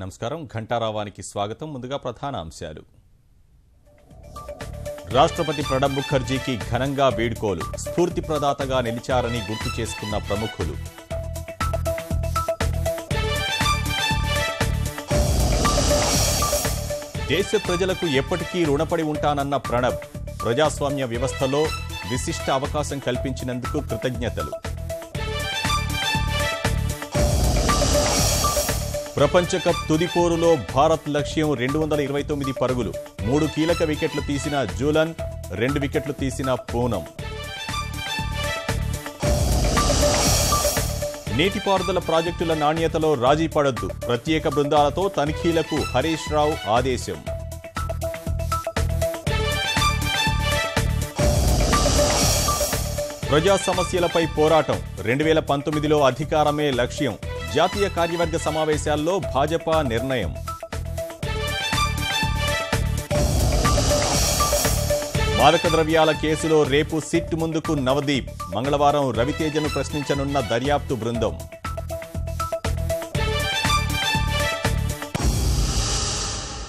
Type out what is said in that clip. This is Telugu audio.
నమస్కారం ఘంటారావానికి స్వాగతం. ముందుగా ప్రధాన అంశాలు. రాష్ట్రపతి ప్రణబ్ ముఖర్జీకి ఘనంగా వీడ్కోలు. స్ఫూర్తి ప్రదాతగా నిలిచారని గుర్తు చేసుకున్న ప్రముఖులు. దేశ ప్రజలకు ఎప్పటికీ రుణపడి ఉంటానన్న ప్రణబ్. ప్రజాస్వామ్య వ్యవస్థలో విశిష్ట అవకాశం కల్పించినందుకు కృతజ్ఞతలు. ప్రపంచ కప్ తుది పోరులో భారత్ లక్ష్యం 229 పరుగులు. 3 కీలక వికెట్లు తీసిన జూలన్, 2 వికెట్లు తీసిన పూనం. నీటిపారుదల ప్రాజెక్టుల నాణ్యతలో రాజీ పడొద్దు. ప్రత్యేక బృందాలతో తనిఖీలకు హరీష్ రావు ఆదేశం. ప్రజా సమస్యలపై పోరాటం. 2019లో అధికారమే లక్ష్యం. జాతీయ కార్యవర్గ సమావేశాల్లో భాజపా నిర్ణయం. మాదక ద్రవ్యాల కేసులో రేపు సిట్ ముందుకు నవదీప్. మంగళవారం రవితేజను ప్రశ్నించనున్న దర్యాప్తు బృందం.